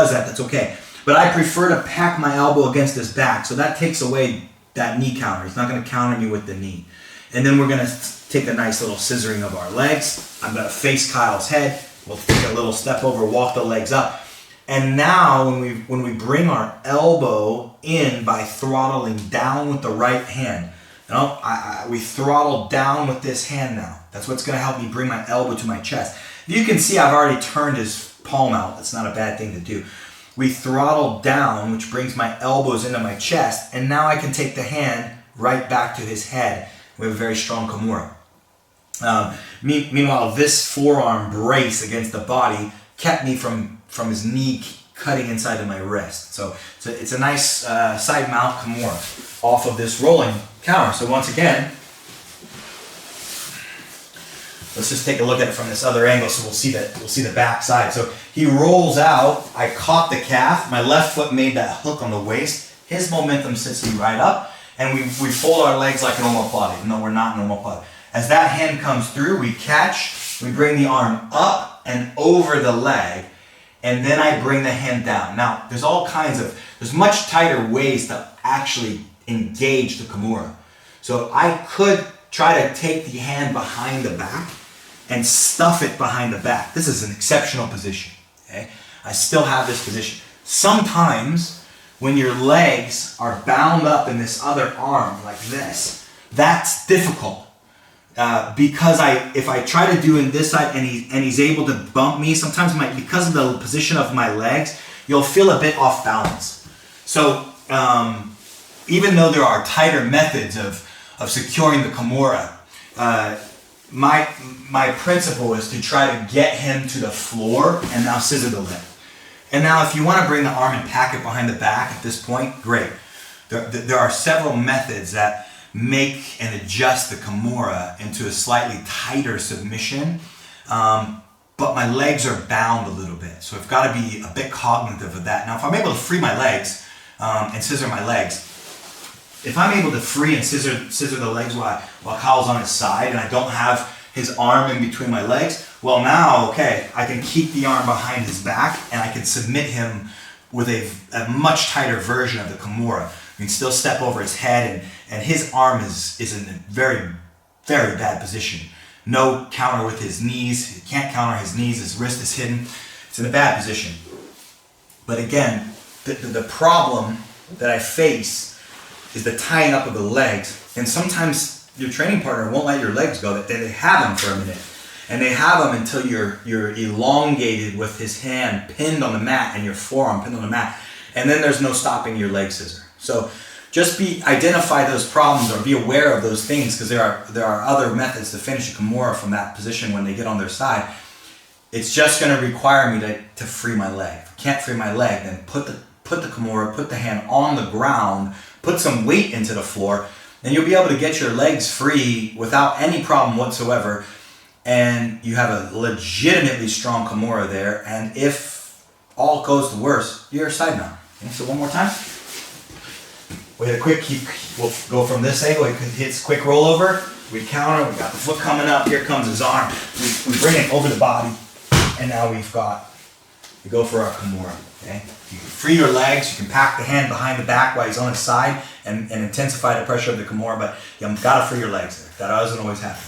does that, that's okay. But I prefer to pack my elbow against his back, so that takes away that knee counter. He's not going to counter me with the knee. And then we're going to take a nice little scissoring of our legs. I'm going to face Kyle's head. We'll take a little step over, walk the legs up. And now when we bring our elbow in by throttling down with the right hand, we throttle down with this hand now. That's what's going to help me bring my elbow to my chest. You can see I've already turned his palm out. That's not a bad thing to do. We throttle down, which brings my elbows into my chest, and now I can take the hand right back to his head. We have a very strong Kimura. Meanwhile, this forearm brace against the body kept me from his knee cutting inside of my wrist. So it's a nice side mount Kimura off of this rolling counter. So once again, let's just take a look at it from this other angle so we'll see the back side. So he rolls out, I caught the calf, my left foot made that hook on the waist, his momentum sits me right up, and we fold our legs like an omoplata, even though we're not an omoplata. As that hand comes through, we catch, we bring the arm up and over the leg, and then I bring the hand down. Now, there's much tighter ways to actually engage the Kimura. So I could try to take the hand behind the back and stuff it behind the back. This is an exceptional position, okay? I still have this position. Sometimes when your legs are bound up in this other arm like this, that's difficult. Because if I try to do in this side and he's able to bump me, sometimes because of the position of my legs, you'll feel a bit off balance. So even though there are tighter methods of securing the Kimura, my principle is to try to get him to the floor and now scissor the leg. And now if you want to bring the arm and pack it behind the back at this point, great. There are several methods that make and adjust the Kimura into a slightly tighter submission, but my legs are bound a little bit, so I've got to be a bit cognitive of that. Now if I'm able to free my legs and scissor my legs, if I'm able to free and scissor the legs while Kyle's on his side and I don't have his arm in between my legs, well now, okay, I can keep the arm behind his back and I can submit him with a much tighter version of the Kimura. We can still step over his head and his arm is in a very, very bad position. No counter with his knees. He can't counter his knees. His wrist is hidden. It's in a bad position. But again, the problem that I face is the tying up of the legs. And sometimes your training partner won't let your legs go. They have them for a minute. And they have them until you're elongated with his hand pinned on the mat and your forearm pinned on the mat. And then there's no stopping your leg scissor. So just identify those problems or be aware of those things, because there are other methods to finish a Kimura from that position when they get on their side. It's just going to require me to free my leg. If I can't free my leg, then put the Kimura, put the hand on the ground, put some weight into the floor, and you'll be able to get your legs free without any problem whatsoever. And you have a legitimately strong Kimura there. And if all goes to worse, you're side mount. Okay, so one more time. We hit a quick, we'll go from this angle, he hits quick rollover, we counter, we got the foot coming up, here comes his arm, we bring it over the body, and now we go for our Kimura, okay? You can free your legs, you can pack the hand behind the back while he's on his side and intensify the pressure of the Kimura, but you've got to free your legs there. That doesn't always happen.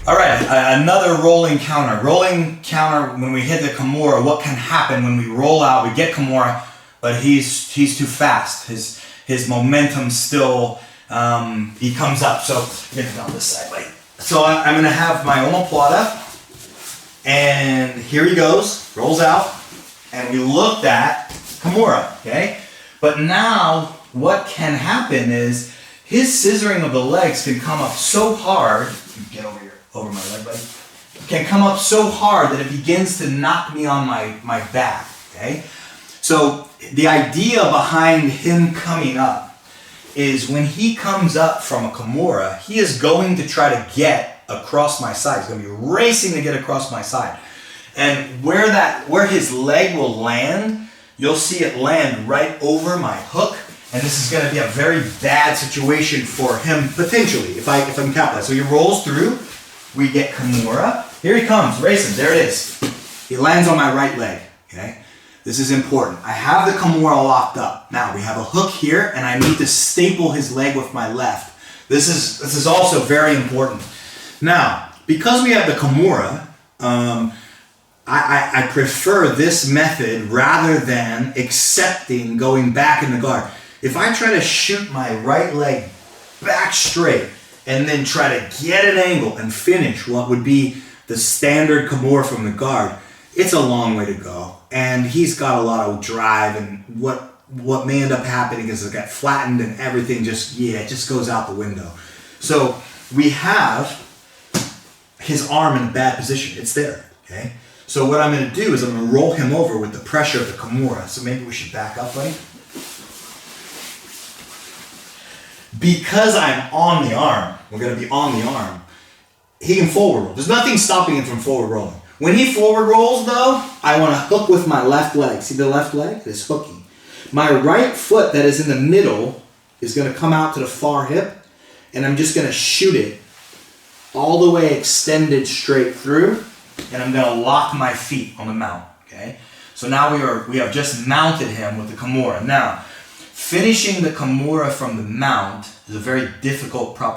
All right, another rolling counter. Rolling counter, when we hit the Kimura, what can happen when we roll out? We get Kimura, but he's too fast. His momentum still, he comes up. So I'm gonna go this side, wait. So I'm gonna have my omoplata, and here he goes, rolls out, and we looked at Kimura, okay? But now what can happen is his scissoring of the legs can come up so hard. Get over here. Over my leg, buddy. Can come up so hard that it begins to knock me on my back, okay? So the idea behind him coming up is when he comes up from a Kimura, he is going to try to get across my side. He's going to be racing to get across my side. And where his leg will land, you'll see it land right over my hook. And this is going to be a very bad situation for him, potentially, if I can count that. So he rolls through. We get Kimura. Here he comes, racing. There it is. He lands on my right leg. Okay? This is important. I have the Kimura locked up. Now we have a hook here, and I need to staple his leg with my left. This is also very important. Now, because we have the Kimura, I prefer this method rather than accepting going back in the guard. If I try to shoot my right leg back straight and then try to get an angle and finish what would be the standard Kimura from the guard, it's a long way to go. And he's got a lot of drive, and what may end up happening is it got flattened and everything it just goes out the window. So we have his arm in a bad position. It's there, okay? So what I'm going to do is I'm going to roll him over with the pressure of the Kimura. So maybe we should back up, buddy. Because I'm on the arm, we're going to be on the arm, he can forward roll. There's nothing stopping him from forward rolling. When he forward rolls, though, I want to hook with my left leg. See the left leg? It's hooking. My right foot that is in the middle is going to come out to the far hip, and I'm just going to shoot it all the way extended straight through, and I'm going to lock my feet on the mount. Okay? So now we have just mounted him with the Kimura. Now, finishing the Kimura from the mount is a very difficult proposition.